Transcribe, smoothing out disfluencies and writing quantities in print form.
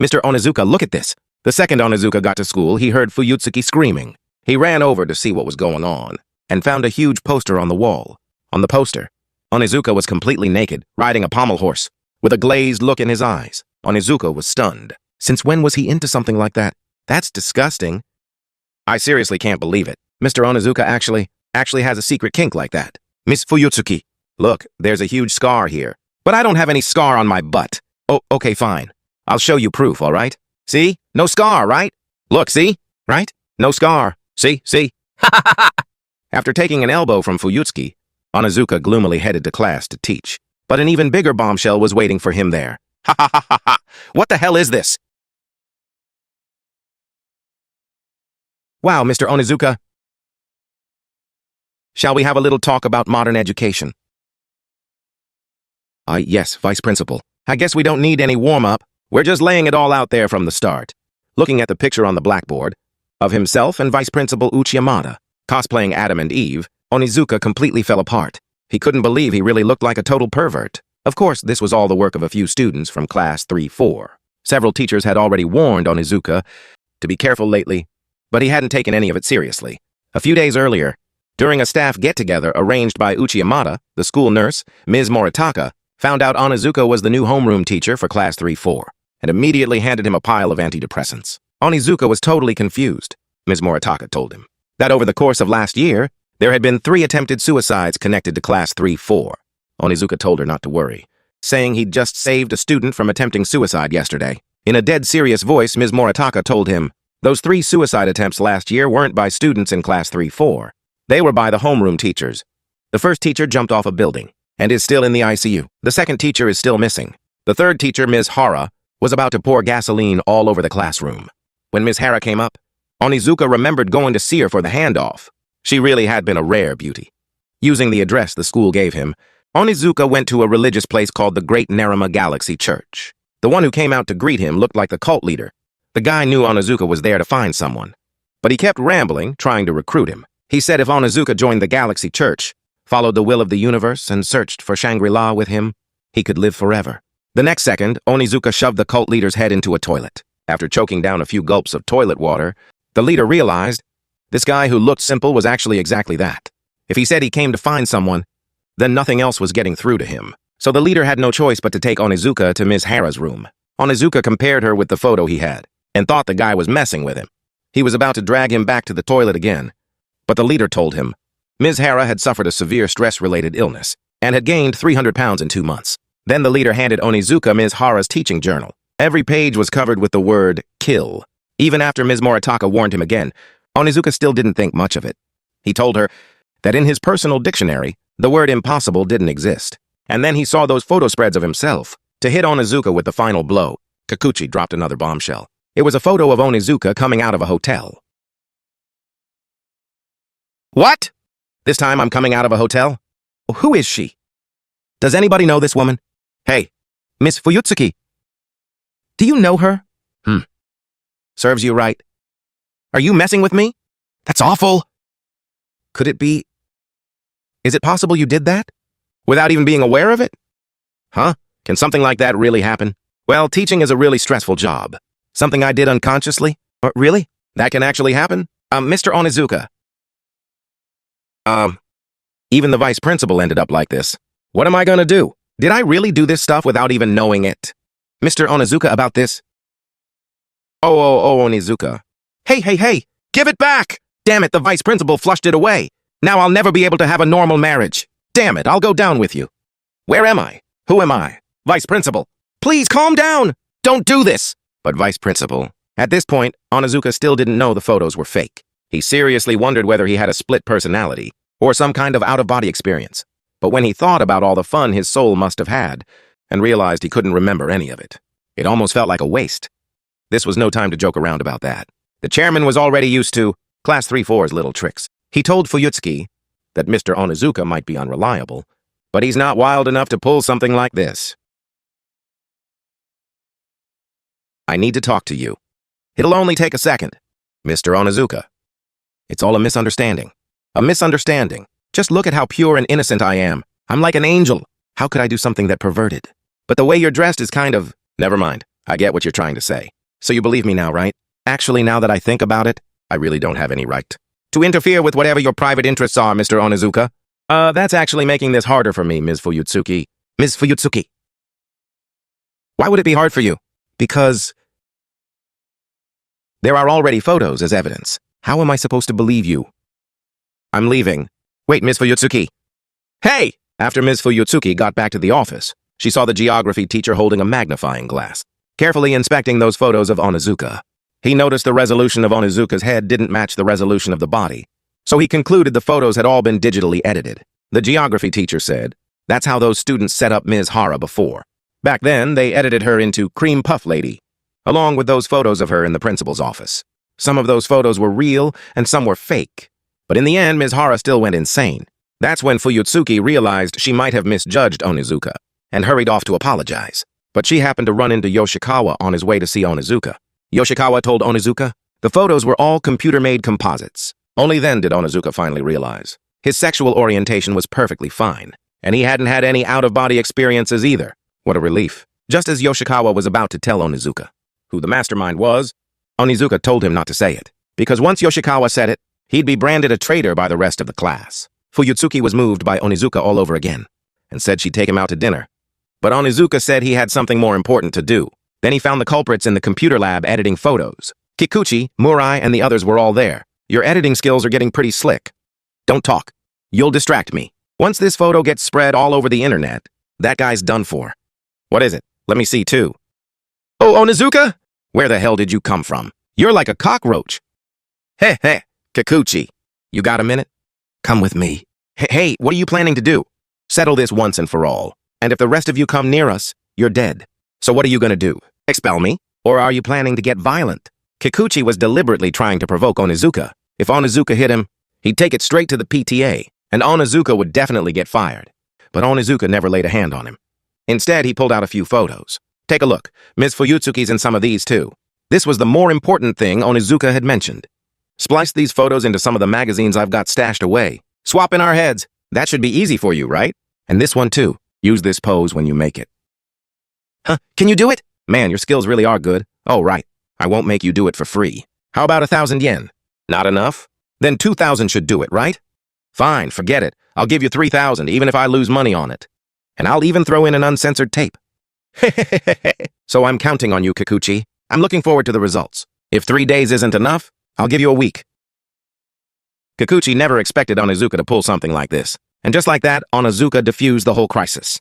Mr. Onizuka, look at this. The second Onizuka got to school, he heard Fuyutsuki screaming. He ran over to see what was going on and found a huge poster on the wall. On the poster, Onizuka was completely naked, riding a pommel horse, with a glazed look in his eyes. Onizuka was stunned. Since when was he into something like that? That's disgusting. I seriously can't believe it. Mr. Onizuka actually has a secret kink like that. Miss Fuyutsuki, look, there's a huge scar here. But I don't have any scar on my butt. Oh, okay, fine. I'll show you proof, all right? See? No scar, right? Look, see? Right? No scar. See? Ha ha ha! After taking an elbow from Fuyutsuki, Onizuka gloomily headed to class to teach. But an even bigger bombshell was waiting for him there. Ha ha ha ha ha! What the hell is this? Wow, Mr. Onizuka. Shall we have a little talk about modern education? Yes, Vice Principal. I guess we don't need any warm-up. We're just laying it all out there from the start. Looking at the picture on the blackboard of himself and Vice Principal Uchiyamada, cosplaying Adam and Eve, Onizuka completely fell apart. He couldn't believe he really looked like a total pervert. Of course, this was all the work of a few students from Class 3-4. Several teachers had already warned Onizuka to be careful lately, but he hadn't taken any of it seriously. A few days earlier, during a staff get-together arranged by Uchiyamada, the school nurse, Ms. Moritaka, found out Onizuka was the new homeroom teacher for Class 3-4, and immediately handed him a pile of antidepressants. Onizuka was totally confused. Ms. Moritaka told him that over the course of last year, there had been 3 attempted suicides connected to Class 3-4. Onizuka told her not to worry, saying he'd just saved a student from attempting suicide yesterday. In a dead serious voice, Ms. Moritaka told him those 3 suicide attempts last year weren't by students in Class 3-4. They were by the homeroom teachers. The first teacher jumped off a building and is still in the ICU. The second teacher is still missing. The third teacher, Ms. Hara, was about to pour gasoline all over the classroom. When Ms. Hara came up, Onizuka remembered going to see her for the handoff. She really had been a rare beauty. Using the address the school gave him, Onizuka went to a religious place called the Great Naruma Galaxy Church. The one who came out to greet him looked like the cult leader. The guy knew Onizuka was there to find someone, but he kept rambling, trying to recruit him. He said if Onizuka joined the Galaxy Church, followed the will of the universe, and searched for Shangri-La with him, he could live forever. The next second, Onizuka shoved the cult leader's head into a toilet. After choking down a few gulps of toilet water, the leader realized this guy who looked simple was actually exactly that. If he said he came to find someone, then nothing else was getting through to him. So the leader had no choice but to take Onizuka to Ms. Hara's room. Onizuka compared her with the photo he had, and thought the guy was messing with him. He was about to drag him back to the toilet again, but the leader told him Ms. Hara had suffered a severe stress-related illness and had gained 300 pounds in 2 months. Then the leader handed Onizuka Ms. Hara's teaching journal. Every page was covered with the word kill. Even after Ms. Moritaka warned him again, Onizuka still didn't think much of it. He told her that in his personal dictionary, the word impossible didn't exist. And then he saw those photo spreads of himself. To hit Onizuka with the final blow, Kikuchi dropped another bombshell. It was a photo of Onizuka coming out of a hotel. What? This time I'm coming out of a hotel? Who is she? Does anybody know this woman? Hey, Miss Fuyutsuki. Do you know her? Serves you right. Are you messing with me? That's awful. Could it be? Is it possible you did that? Without even being aware of it? Huh? Can something like that really happen? Well, teaching is a really stressful job. Something I did unconsciously? Really? That can actually happen? Mr. Onizuka. Even the vice principal ended up like this. What am I gonna do? Did I really do this stuff without even knowing it? Mr. Onizuka, about this? Oh, Onizuka. Hey, give it back! Damn it, the vice principal flushed it away. Now I'll never be able to have a normal marriage. Damn it, I'll go down with you. Where am I? Who am I? Vice principal. Please calm down! Don't do this! But vice principal. At this point, Onizuka still didn't know the photos were fake. He seriously wondered whether he had a split personality or some kind of out-of-body experience. But when he thought about all the fun his soul must have had and realized he couldn't remember any of it, it almost felt like a waste. This was no time to joke around about that. The chairman was already used to Class 3-4's little tricks. He told Fuyutsuki that Mr. Onizuka might be unreliable, but he's not wild enough to pull something like this. I need to talk to you. It'll only take a second. Mr. Onizuka. It's all a misunderstanding. A misunderstanding. Just look at how pure and innocent I am. I'm like an angel. How could I do something that perverted? But the way you're dressed is kind of... Never mind. I get what you're trying to say. So you believe me now, right? Actually, now that I think about it, I really don't have any right to interfere with whatever your private interests are, Mr. Onizuka. That's actually making this harder for me, Ms. Fuyutsuki. Ms. Fuyutsuki. Why would it be hard for you? Because there are already photos as evidence. How am I supposed to believe you? I'm leaving. Wait, Ms. Fuyutsuki. Hey! After Ms. Fuyutsuki got back to the office, she saw the geography teacher holding a magnifying glass, carefully inspecting those photos of Onizuka. He noticed the resolution of Onizuka's head didn't match the resolution of the body, so he concluded the photos had all been digitally edited. The geography teacher said, that's how those students set up Ms. Hara before. Back then, they edited her into Cream Puff Lady, along with those photos of her in the principal's office. Some of those photos were real and some were fake. But in the end, Ms. Hara still went insane. That's when Fuyutsuki realized she might have misjudged Onizuka and hurried off to apologize. But she happened to run into Yoshikawa on his way to see Onizuka. Yoshikawa told Onizuka the photos were all computer-made composites. Only then did Onizuka finally realize his sexual orientation was perfectly fine, and he hadn't had any out-of-body experiences either. What a relief. Just as Yoshikawa was about to tell Onizuka who the mastermind was, Onizuka told him not to say it, because once Yoshikawa said it, he'd be branded a traitor by the rest of the class. Fuyutsuki was moved by Onizuka all over again, and said she'd take him out to dinner. But Onizuka said he had something more important to do. Then he found the culprits in the computer lab editing photos. Kikuchi, Murai, and the others were all there. Your editing skills are getting pretty slick. Don't talk. You'll distract me. Once this photo gets spread all over the internet, that guy's done for. What is it? Let me see, too. Oh, Onizuka? Where the hell did you come from? You're like a cockroach. Heh, Kikuchi. You got a minute? Come with me. Hey, what are you planning to do? Settle this once and for all. And if the rest of you come near us, you're dead. So what are you gonna do? Expel me? Or are you planning to get violent? Kikuchi was deliberately trying to provoke Onizuka. If Onizuka hit him, he'd take it straight to the PTA, and Onizuka would definitely get fired. But Onizuka never laid a hand on him. Instead, he pulled out a few photos. Take a look. Ms. Fuyutsuki's in some of these, too. This was the more important thing Onizuka had mentioned. Splice these photos into some of the magazines I've got stashed away. Swap in our heads. That should be easy for you, right? And this one, too. Use this pose when you make it. Huh? Can you do it? Man, your skills really are good. Oh, right. I won't make you do it for free. How about 1,000 yen? Not enough? Then 2,000 should do it, right? Fine, forget it. I'll give you 3,000, even if I lose money on it. And I'll even throw in an uncensored tape. So I'm counting on you, Kikuchi. I'm looking forward to the results. If 3 days isn't enough, I'll give you a week. Kikuchi never expected Onizuka to pull something like this. And just like that, Onizuka diffused the whole crisis.